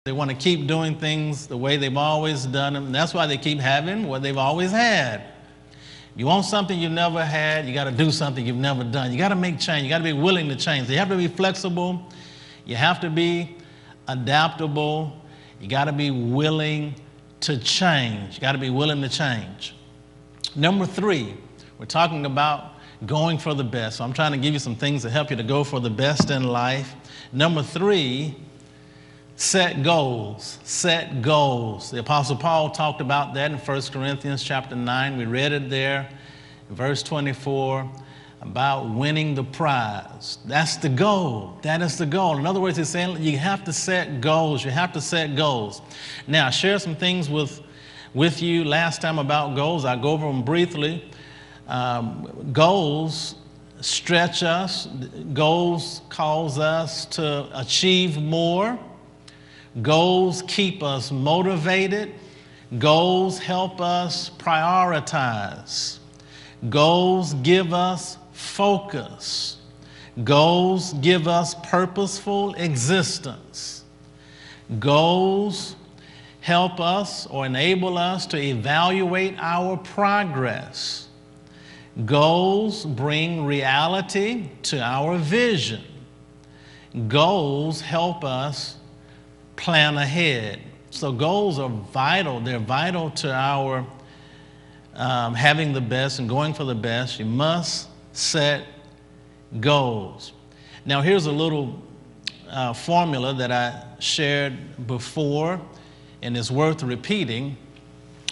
They want to keep doing things the way they've always done them. And that's why they keep having what they've always had. You want something you've never had, you got to do something you've never done. You got to make change. You got to be willing to change. You have to be flexible. You have to be adaptable. You got to be willing to change. You got to be willing to change. Number 3, we're talking about going for the best. So I'm trying to give you some things to help you to go for the best in life. Number 3, set goals. Set goals. The Apostle Paul talked about that in 1 Corinthians chapter 9. We read it there, verse 24, about winning the prize. That's the goal. That is the goal. In other words, he's saying you have to set goals. You have to set goals. Now, I shared some things with you last time about goals. I'll go over them briefly. Goals stretch us. Goals cause us to achieve more. Goals keep us motivated. Goals help us prioritize. Goals give us focus. Goals give us purposeful existence. Goals help us or enable us to evaluate our progress. Goals bring reality to our vision. Goals help us plan ahead. So goals are vital. They're vital to our having the best and going for the best. You must set goals. Now here's a little formula that I shared before, and it's worth repeating,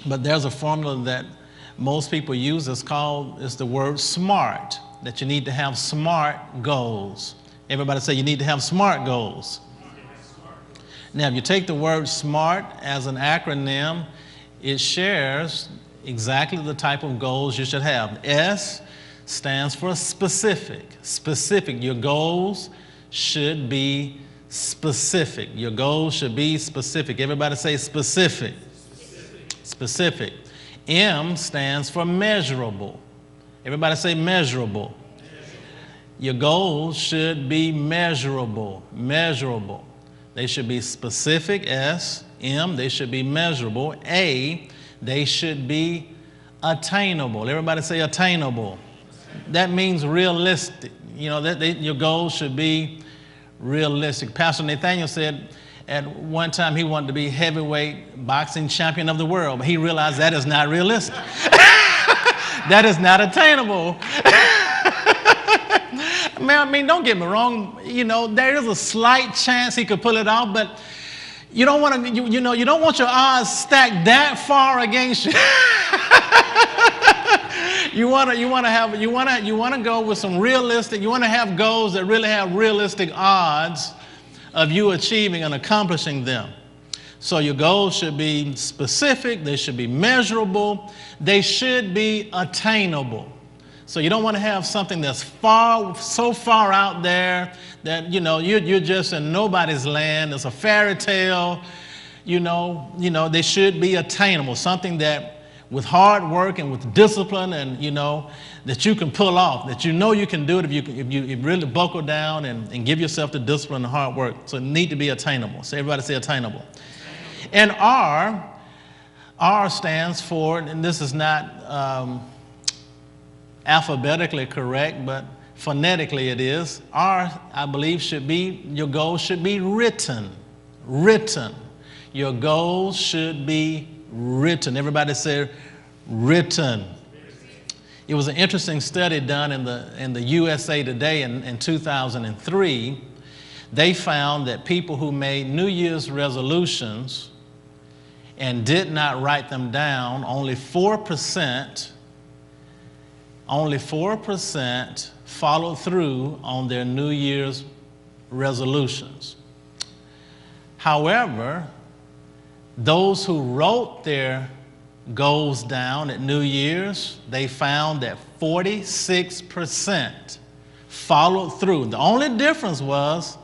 but there's a formula that most people use. It's the word SMART, that you need to have SMART goals. Everybody say you need to have SMART goals. Now, if you take the word SMART as an acronym, it shares exactly the type of goals you should have. S stands for specific. Specific. Your goals should be specific. Your goals should be specific. Everybody say specific. Specific. M stands for measurable. Everybody say measurable. Your goals should be measurable. Measurable. They should be specific, S. M, they should be measurable. A, they should be attainable. Everybody say attainable. That means realistic. You know, your goals should be realistic. Pastor Nathaniel said at one time he wanted to be heavyweight boxing champion of the world, but he realized that is not realistic. That is not attainable. Man, I mean, don't get me wrong. You know, there is a slight chance he could pull it off, but you don't want to. You don't want your odds stacked that far against you. You want to go with some realistic. You want to have goals that really have realistic odds of you achieving and accomplishing them. So your goals should be specific. They should be measurable. They should be attainable. So you don't want to have something that's so far out there that, you're just in nobody's land. It's a fairy tale. They should be attainable. Something that with hard work and with discipline and, that you can pull off, that you can do it if you really buckle down and give yourself the discipline and hard work. So it need to be attainable. So everybody say attainable. And R stands for, and this is not alphabetically correct, but phonetically it is. R, I believe, your goal should be written. Written. Your goals should be written. Everybody say written. It was an interesting study done in the USA Today in 2003. They found that people who made New Year's resolutions and did not write them down, only 4% followed through on their New Year's resolutions. However, those who wrote their goals down at New Year's, they found that 46% followed through. The only difference was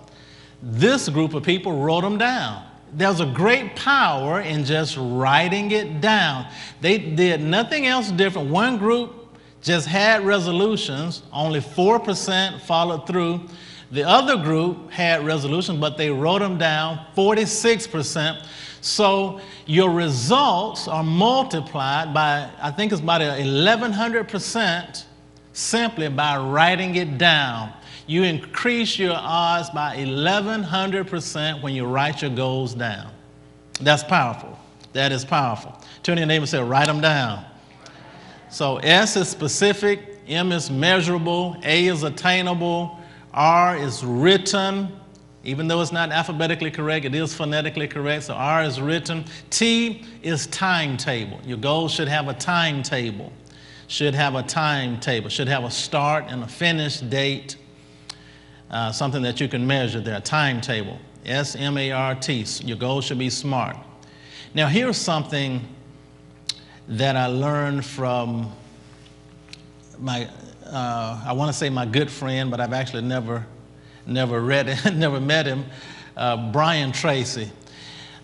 this group of people wrote them down. There's a great power in just writing it down. They did nothing else different. One group just had resolutions, only 4% followed through. The other group had resolutions, but they wrote them down, 46%. So your results are multiplied by, I think it's about 1,100% simply by writing it down. You increase your odds by 1,100% when you write your goals down. That's powerful. That is powerful. Turn to your neighbor and say, write them down. So S is specific, M is measurable, A is attainable, R is written. Even though it's not alphabetically correct, it is phonetically correct, so R is written. T is timetable. Your goals should have a timetable. Should have a timetable. Should have a start and a finish date. Something that you can measure there, a timetable. S-M-A-R-T. Your goals should be SMART. Now here's something that I learned from my, I want to say my good friend, but I've actually never read it, never met him, Brian Tracy.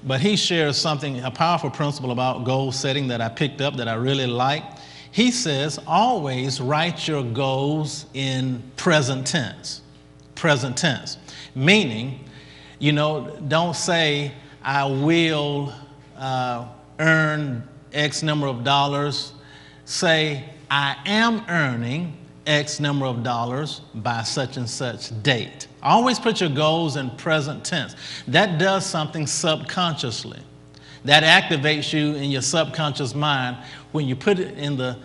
But he shares something, a powerful principle about goal setting that I picked up that I really like. He says, always write your goals in present tense. Present tense. Meaning, you know, don't say, I will earn X number of dollars. Say, I am earning X number of dollars by such and such date. Always put your goals in present tense. That does something subconsciously. That activates you in your subconscious mind when you put it in the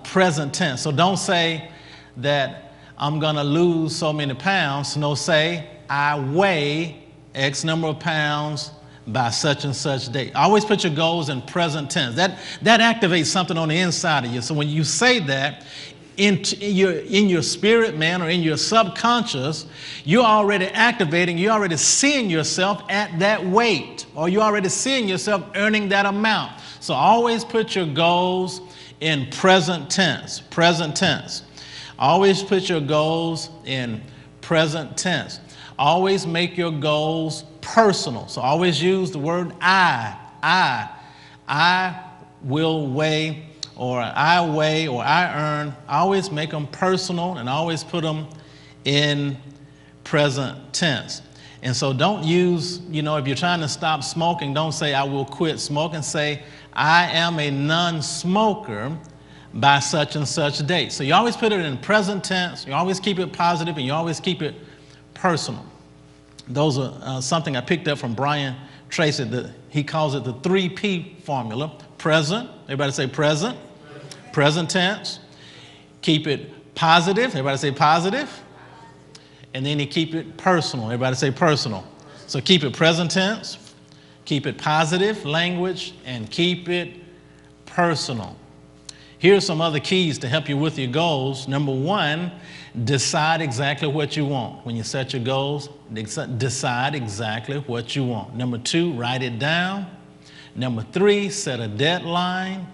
present tense. So don't say that I'm going to lose so many pounds. No, say I weigh X number of pounds by such and such date. Always put your goals in present tense. That activates something on the inside of you. So when you say that, in your spirit, man, or in your subconscious, you're already activating, you're already seeing yourself at that weight, or you're already seeing yourself earning that amount. So always put your goals in present tense. Present tense. Always put your goals in present tense. Always make your goals personal. So always use the word I will weigh, or I weigh, or I earn. Always make them personal and always put them in present tense. And so don't use, you know, if you're trying to stop smoking, don't say I will quit smoking. Say I am a non-smoker by such and such date. So you always put it in present tense. You always keep it positive, and you always keep it personal. Those are something I picked up from Brian Tracy. He calls it the 3P formula. Present. Everybody say present. Present tense. Keep it positive. Everybody say positive. And then you keep it personal. Everybody say personal. So keep it present tense. Keep it positive language. And keep it personal. Here's some other keys to help you with your goals. Number one, decide exactly what you want. When you set your goals, decide exactly what you want. Number two, write it down. Number three, set a deadline.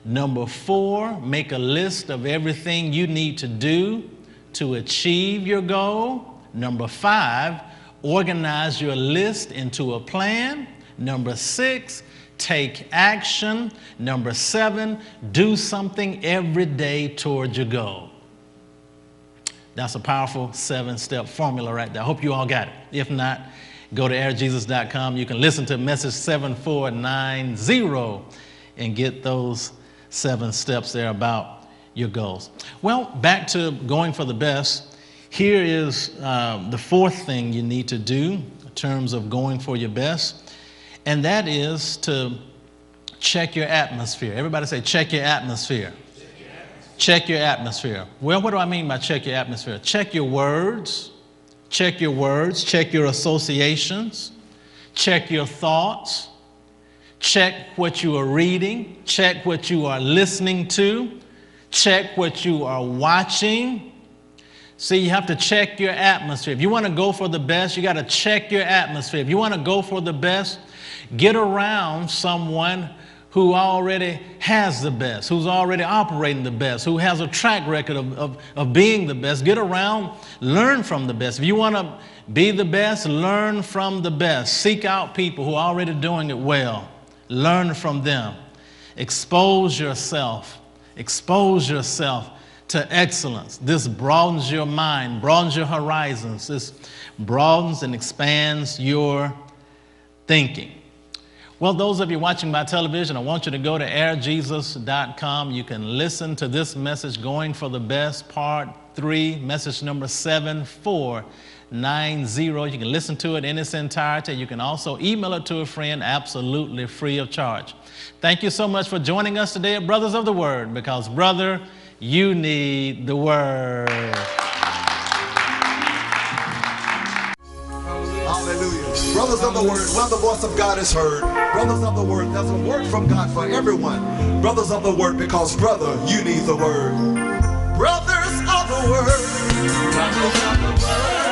Number four, make a list of everything you need to do to achieve your goal. Number five, organize your list into a plan. Number six, take action. Number seven, do something every day toward your goal. That's a powerful 7-step formula right there. I hope you all got it. If not, go to airjesus.com. You can listen to message 7490 and get those 7 steps there about your goals. Well, back to going for the best. Here is the fourth thing you need to do in terms of going for your best, and that is to check your atmosphere. Everybody say, check your atmosphere. Check your atmosphere. Well, what do I mean by check your atmosphere? Check your words. Check your words. Check your associations. Check your thoughts. Check what you are reading. Check what you are listening to. Check what you are watching. See, you have to check your atmosphere. If you want to go for the best, you got to check your atmosphere. If you want to go for the best, get around someone who already has the best, who's already operating the best, who has a track record of being the best. Get around, learn from the best. If you want to be the best, learn from the best. Seek out people who are already doing it well. Learn from them. Expose yourself to excellence. This broadens your mind, broadens your horizons. This broadens and expands your thinking. Well, those of you watching by television, I want you to go to airjesus.com. You can listen to this message, Going for the Best, Part 3, message number 7490. You can listen to it in its entirety. You can also email it to a friend absolutely free of charge. Thank you so much for joining us today at Brothers of the Word, because, brother, you need the Word. Hallelujah. Brothers of the Word, where the voice of God is heard. Brothers of the Word, there's a word from God for everyone. Brothers of the Word, because, brother, you need the Word. Brothers of the Word. Brothers of the Word.